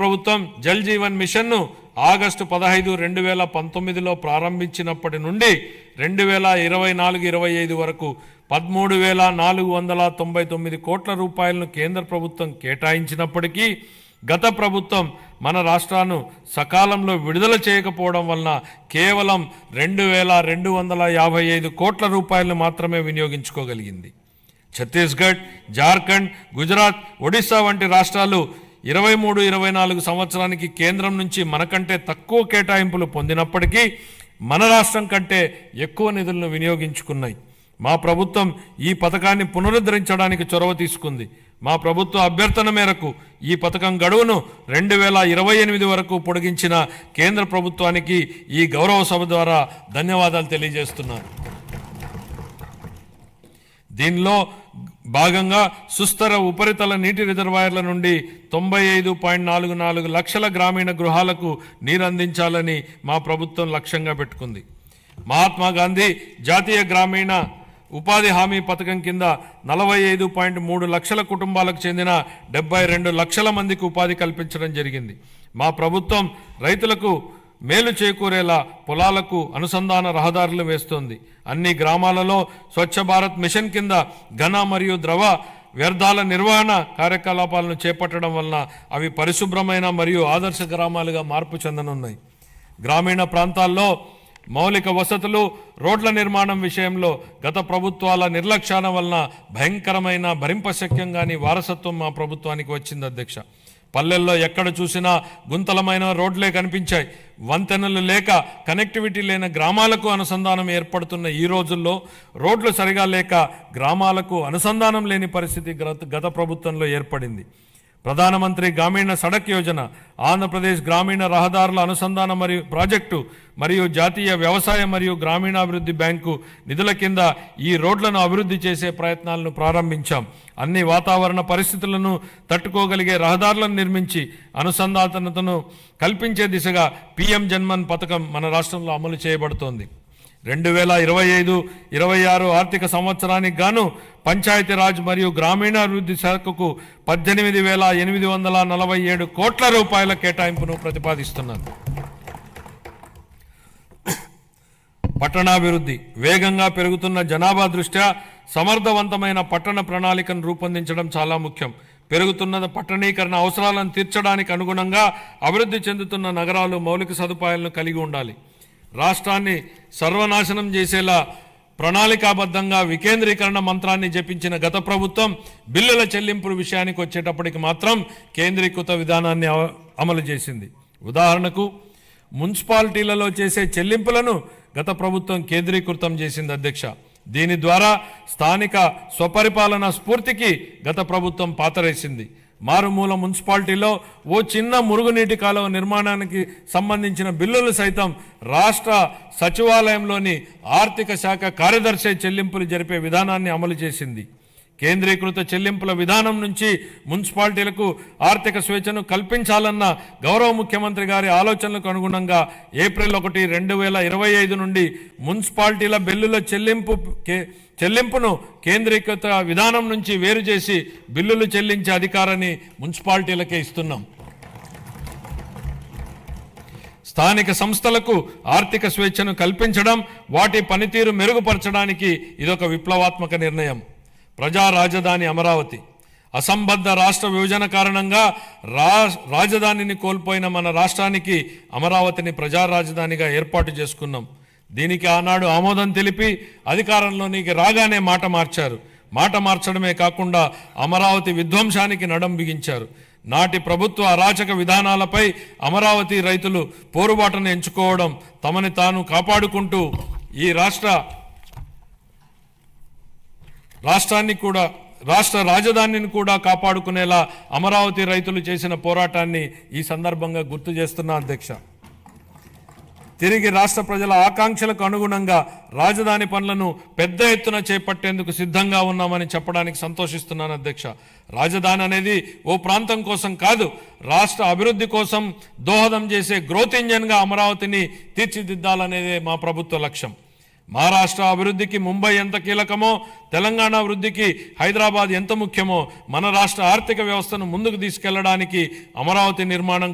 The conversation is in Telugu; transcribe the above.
ప్రభుత్వం జల్ జీవన్ మిషన్ను ఆగస్టు 15, 2019లో ప్రారంభించినప్పటి నుండి 2024-25 వరకు 13,499 కోట్ల రూపాయలను కేంద్ర ప్రభుత్వం కేటాయించినప్పటికీ గత ప్రభుత్వం మన రాష్ట్రాన్ని సకాలంలో విడుదల చేయకపోవడం వలన కేవలం 2,255 కోట్ల రూపాయలను మాత్రమే వినియోగించుకోగలిగింది. ఛత్తీస్గఢ్, జార్ఖండ్, గుజరాత్, ఒడిశా వంటి రాష్ట్రాలు 23-24 సంవత్సరానికి కేంద్రం నుంచి మనకంటే తక్కువ కేటాయింపులు పొందినప్పటికీ మన రాష్ట్రం కంటే ఎక్కువ నిధులను వినియోగించుకున్నాయి. మా ప్రభుత్వం ఈ పథకాన్ని పునరుద్ధరించడానికి చొరవ తీసుకుంది. మా ప్రభుత్వ అభ్యర్థన మేరకు ఈ పథకం గడువును 2028 వరకు పొడిగించిన కేంద్ర ప్రభుత్వానికి ఈ గౌరవ సభ ద్వారా ధన్యవాదాలు తెలియజేస్తున్నాను. దీనిలో భాగంగా సుస్థిర ఉపరితల నీటి రిజర్వాయర్ల నుండి 95.44 లక్షల గ్రామీణ గృహాలకు నీరు అందించాలని మా ప్రభుత్వం లక్ష్యంగా పెట్టుకుంది. మహాత్మా గాంధీ జాతీయ గ్రామీణ ఉపాధి హామీ పథకం కింద 45.3 లక్షల కుటుంబాలకు చెందిన 72 లక్షల మందికి ఉపాధి కల్పించడం జరిగింది. మా ప్రభుత్వం రైతులకు మేలు చేకూరేలా పొలాలకు అనుసంధాన రహదారులు వేస్తోంది. అన్ని గ్రామాలలో స్వచ్ఛ భారత్ మిషన్ కింద ఘన మరియు ద్రవ వ్యర్థాల నిర్వహణ కార్యకలాపాలను చేపట్టడం వలన అవి పరిశుభ్రమైన మరియు ఆదర్శ గ్రామాలుగా మార్పు చెందనున్నాయి. గ్రామీణ ప్రాంతాల్లో మౌలిక వసతులు, రోడ్ల నిర్మాణం విషయంలో గత ప్రభుత్వాల నిర్లక్ష్యాల వలన భయంకరమైన భరింపశక్యం కాని వారసత్వం మా ప్రభుత్వానికి వచ్చింది అధ్యక్ష. పల్లెల్లో ఎక్కడ చూసినా గుంతలమైన రోడ్లే కనిపించాయి. వంతెనలు లేక కనెక్టివిటీ లేని గ్రామాలకు అనుసంధానం ఏర్పడుతున్న ఈ రోజుల్లో రోడ్లు సరిగా లేక గ్రామాలకు అనుసంధానం లేని పరిస్థితి గత ప్రభుత్వంలో ఏర్పడింది. ప్రధానమంత్రి గ్రామీణ సడక్ యోజన, ఆంధ్రప్రదేశ్ గ్రామీణ రహదారుల అనుసంధాన మరియు ప్రాజెక్టు మరియు జాతీయ వ్యవసాయ మరియు గ్రామీణాభివృద్ధి బ్యాంకు నిధుల కింద ఈ రోడ్లను అభివృద్ధి చేసే ప్రయత్నాలను ప్రారంభించాం. అన్ని వాతావరణ పరిస్థితులను తట్టుకోగలిగే రహదారులను నిర్మించి అనుసంధానతను కల్పించే దిశగా PM జన్మన్ పథకం మన రాష్ట్రంలో అమలు చేయబడుతోంది. 2025-26 ఆర్థిక సంవత్సరానికి గాను పంచాయతీరాజ్ మరియు గ్రామీణాభివృద్ధి శాఖకు 18,847 కోట్ల రూపాయల కేటాయింపును ప్రతిపాదిస్తున్నాను. పట్టణాభివృద్ధి వేగంగా పెరుగుతున్న జనాభా దృష్ట్యా సమర్థవంతమైన పట్టణ ప్రణాళికను రూపొందించడం చాలా ముఖ్యం. పెరుగుతున్న పట్టణీకరణ అవసరాలను తీర్చడానికి అనుగుణంగా అభివృద్ధి చెందుతున్న నగరాలు మౌలిక సదుపాయాలను కలిగి ఉండాలి. రాష్ట్రాన్ని సర్వనాశనం చేసేలా ప్రణాళికాబద్ధంగా వికేంద్రీకరణ మంత్రాన్ని జపించిన గత ప్రభుత్వం బిల్లుల చెల్లింపుల విషయానికి వచ్చేటప్పటికి మాత్రం కేంద్రీకృత విధానాన్ని అమలు చేసింది. ఉదాహరణకు మున్సిపాలిటీలలో చేసే చెల్లింపులను గత ప్రభుత్వం కేంద్రీకృతం చేసింది అధ్యక్ష. దీని ద్వారా స్థానిక స్వపరిపాలన స్ఫూర్తికి గత ప్రభుత్వం పాతరేసింది. మారుమూల మున్సిపాలిటీలో ఓ చిన్న మురుగునీటి కాలువ నిర్మాణానికి సంబంధించిన బిల్లులు సైతం రాష్ట్ర సచివాలయంలోని ఆర్థిక శాఖ కార్యదర్శి చెల్లింపులు జరిపే విధానాన్ని అమలు చేసింది. కేంద్రీకృత చెల్లింపుల విధానం నుంచి మున్సిపాలిటీలకు ఆర్థిక స్వేచ్ఛను కల్పించాలన్న గౌరవ ముఖ్యమంత్రి గారి ఆలోచనలకు అనుగుణంగా ఏప్రిల్ 1, 2025 నుండి మున్సిపాలిటీల బిల్లుల చెల్లింపును కేంద్రీకృత విధానం నుంచి వేరు చేసి బిల్లులు చెల్లించే అధికారాన్ని మున్సిపాలిటీలకే ఇస్తున్నాం. స్థానిక సంస్థలకు ఆర్థిక స్వేచ్ఛను కల్పించడం, వాటి పనితీరు మెరుగుపరచడానికి ఇదొక విప్లవాత్మక నిర్ణయం. ప్రజా రాజధాని అమరావతి. అసంబద్ధ రాష్ట్ర విభజన కారణంగా రాజధానిని కోల్పోయిన మన రాష్ట్రానికి అమరావతిని ప్రజా రాజధానిగా ఏర్పాటు చేసుకున్నాం. దీనికి ఆనాడు ఆమోదం తెలిపి అధికారంలోనికి రాగానే మాట మార్చారు. మాట మార్చడమే కాకుండా అమరావతి విధ్వంసానికి నడం బిగించారు. నాటి ప్రభుత్వ అరాచక విధానాలపై అమరావతి రైతులు పోరుబాటును ఎంచుకోవడం, తమని తాను కాపాడుకుంటూ ఈ రాష్ట్ర రాజధానిని కూడా కాపాడుకునేలా అమరావతి రైతులు చేసిన పోరాటాన్ని ఈ సందర్భంగా గుర్తు చేస్తున్నా అధ్యక్ష. తిరిగి రాష్ట్ర ప్రజల ఆకాంక్షలకు అనుగుణంగా రాజధాని పనులను పెద్ద ఎత్తున చేపట్టేందుకు సిద్ధంగా ఉన్నామని చెప్పడానికి సంతోషిస్తున్నాను అధ్యక్ష. రాజధాని అనేది ఓ ప్రాంతం కోసం కాదు, రాష్ట్ర అభివృద్ధి కోసం దోహదం చేసే గ్రోత్ ఇంజన్గా అమరావతిని తీర్చిదిద్దాలనేదే మా ప్రభుత్వ లక్ష్యం. మహారాష్ట్ర అభివృద్ధికి ముంబై ఎంత కీలకమో, తెలంగాణ అభివృద్ధికి హైదరాబాద్ ఎంత ముఖ్యమో, మన రాష్ట్ర ఆర్థిక వ్యవస్థను ముందుకు తీసుకెళ్లడానికి అమరావతి నిర్మాణం